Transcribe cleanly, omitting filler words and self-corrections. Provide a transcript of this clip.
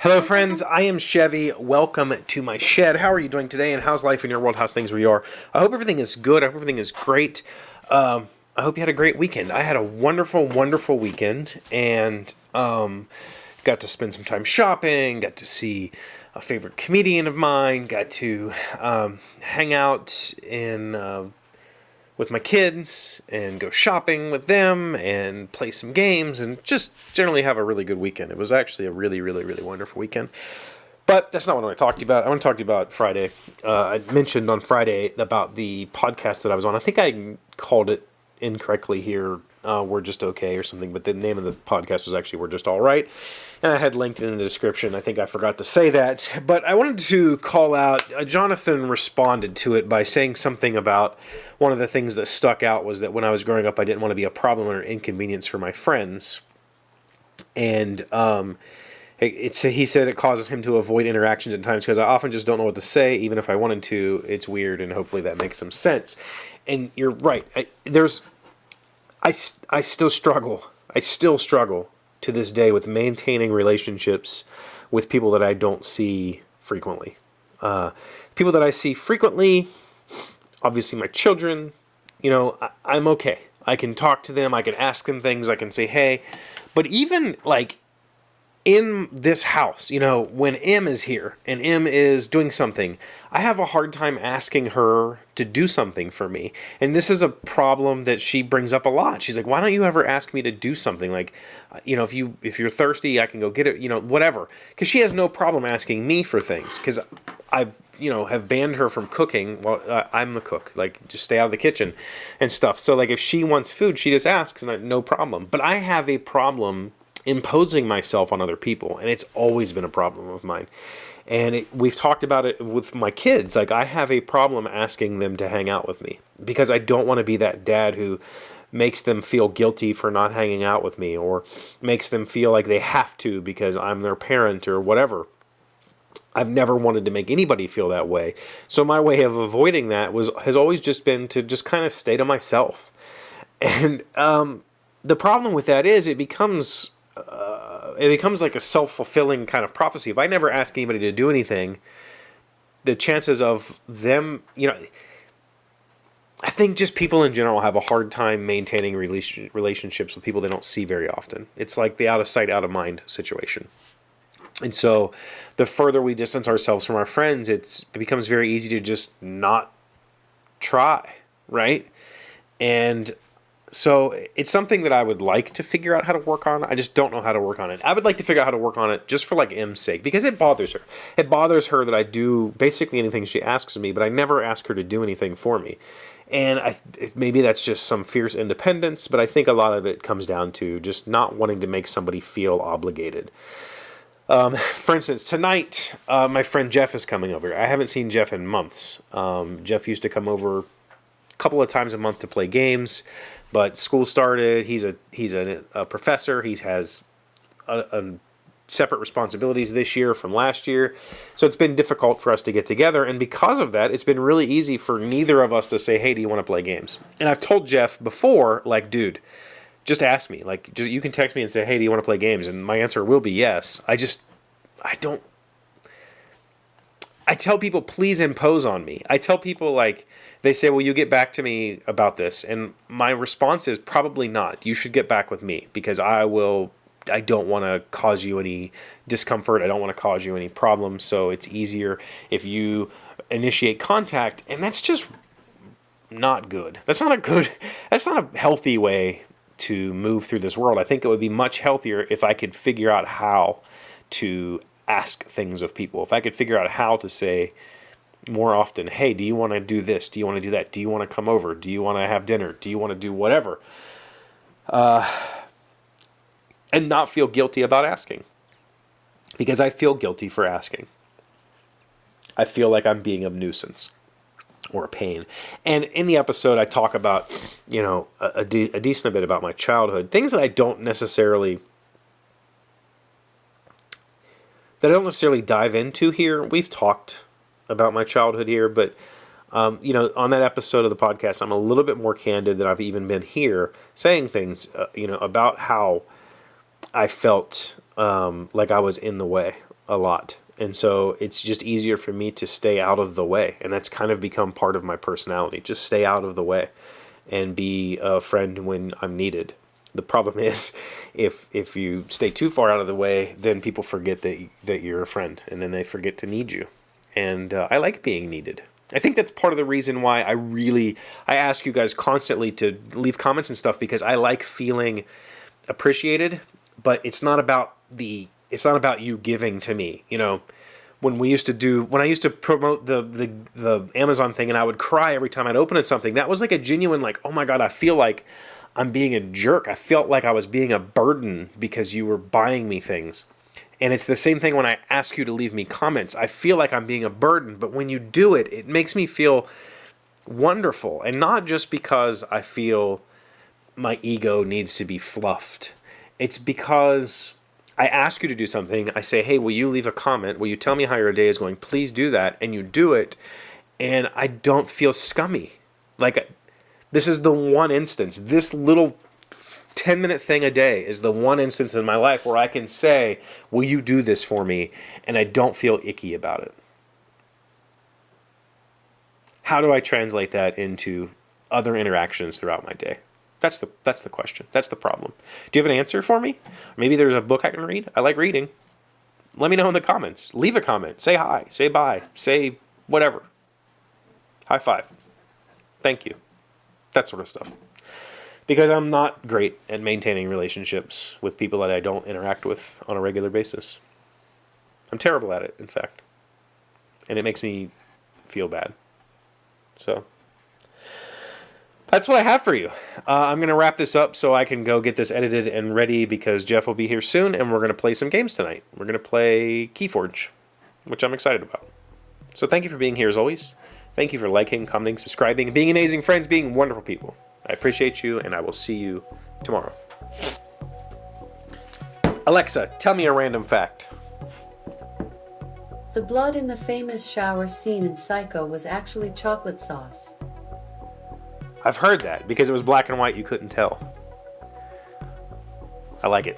Hello, friends. I am Chevee. Welcome to my shed. How are you doing today, and how's life in your world? How's things where you are? I hope everything is good. I hope everything is great. I hope you had a great weekend. I had a wonderful, wonderful weekend, and got to spend some time shopping, got to see a favorite comedian of mine, got to hang out with my kids and go shopping with them and play some games and just generally have a really good weekend. It was actually a really, really, really wonderful weekend. But that's not what I want to talk to you about. I want to talk to you about Friday. I mentioned on Friday about the podcast that I was on. I think I called it incorrectly here, We're Just Okay or something, but the name of the podcast was actually We're Just All Right. And I had linked it in the description. I think I forgot to say that. But I wanted to call out, Jonathan responded to it by saying something about one of the things that stuck out was that when I was growing up, I didn't want to be a problem or inconvenience for my friends. And he said it causes him to avoid interactions at times because I often just don't know what to say, even if I wanted to. It's weird, and hopefully that makes some sense. And you're right. I still struggle. I still struggle to this day with maintaining relationships with people that I don't see frequently. People that I see frequently, obviously my children, I'm okay. I can talk to them. I can ask them things. I can say, hey. But even like in this house, when M is here and M is doing something, I have a hard time asking her to do something for me. And this is a problem that she brings up a lot. She's like, why don't you ever ask me to do something? Like, if you're thirsty, I can go get it, whatever. Because she has no problem asking me for things. Because I've, have banned her from cooking. Well, I'm the cook. Like, just stay out of the kitchen and stuff. So, like, if she wants food, she just asks, and no problem. But I have a problem imposing myself on other people, and it's always been a problem of mine. And we've talked about it with my kids. Like, I have a problem asking them to hang out with me because I don't want to be that dad who makes them feel guilty for not hanging out with me or makes them feel like they have to because I'm their parent or whatever. I've never wanted to make anybody feel that way. So my way of avoiding that has always just been to just kind of stay to myself. And the problem with that is it becomes like a self-fulfilling kind of prophecy. If I never ask anybody to do anything, the chances of them, I think just people in general have a hard time maintaining relationships with people they don't see very often. It's like the out of sight, out of mind situation. And so the further we distance ourselves from our friends, it becomes very easy to just not try, right? And so it's something that I would like to figure out how to work on. I just don't know how to work on it. I would like to figure out how to work on it just for like M's sake because it bothers her. It bothers her that I do basically anything she asks of me, but I never ask her to do anything for me. And maybe that's just some fierce independence, but I think a lot of it comes down to just not wanting to make somebody feel obligated. For instance, tonight, my friend Jeff is coming over. I haven't seen Jeff in months. Jeff used to come over a couple of times a month to play games. But school started. He's a professor. He has a separate responsibilities this year from last year. So it's been difficult for us to get together. And because of that, it's been really easy for neither of us to say, hey, do you want to play games? And I've told Jeff before, like, dude, just ask me. Like, you can text me and say, hey, do you want to play games? And my answer will be yes. I tell people, please impose on me. I tell people, like, they say, well, you get back to me about this. And my response is probably not. You should get back with me because I don't want to cause you any discomfort. I don't want to cause you any problems. So it's easier if you initiate contact. And that's just not good. That's not a healthy way to move through this world. I think it would be much healthier if I could figure out how to ask things of people. If I could figure out how to say more often, hey, do you want to do this? Do you want to do that? Do you want to come over? Do you want to have dinner? Do you want to do whatever? And not feel guilty about asking. Because I feel guilty for asking. I feel like I'm being a nuisance or a pain. And in the episode, I talk about, a decent bit about my childhood. Things that I don't necessarily dive into here. We've talked about my childhood here, but on that episode of the podcast, I'm a little bit more candid than I've even been here, saying things, about how I felt like I was in the way a lot. And so it's just easier for me to stay out of the way. And that's kind of become part of my personality. Just stay out of the way and be a friend when I'm needed. The problem is if you stay too far out of the way, then people forget that you're a friend, and then they forget to need you. And I like being needed. I think that's part of the reason why I ask you guys constantly to leave comments and stuff, because I like feeling appreciated, but it's not about you giving to me. You know, when I used to promote the Amazon thing, and I would cry every time I'd open it something, that was like a genuine, like, oh my God, I feel like I'm being a jerk. I felt like I was being a burden because you were buying me things. And it's the same thing when I ask you to leave me comments. I feel like I'm being a burden, but when you do it, it makes me feel wonderful. And not just because I feel my ego needs to be fluffed. It's because I ask you to do something. I say, hey, will you leave a comment? Will you tell me how your day is going? Please do that. And you do it. And I don't feel scummy. Like, this is the one instance. This little 10-minute thing a day is the one instance in my life where I can say, will you do this for me? And I don't feel icky about it. How do I translate that into other interactions throughout my day? That's the question. That's the problem. Do you have an answer for me? Maybe there's a book I can read. I like reading. Let me know in the comments. Leave a comment. Say hi. Say bye. Say whatever. High five. Thank you. That sort of stuff. Because I'm not great at maintaining relationships with people that I don't interact with on a regular basis. I'm terrible at it, in fact. And it makes me feel bad. So that's what I have for you. I'm going to wrap this up so I can go get this edited and ready, because Jeff will be here soon, and we're going to play some games tonight. We're going to play Keyforge, which I'm excited about. So thank you for being here as always. Thank you for liking, commenting, subscribing, and being amazing friends, being wonderful people. I appreciate you, and I will see you tomorrow. Alexa, tell me a random fact. The blood in the famous shower scene in Psycho was actually chocolate sauce. I've heard that. Because it was black and white, you couldn't tell. I like it.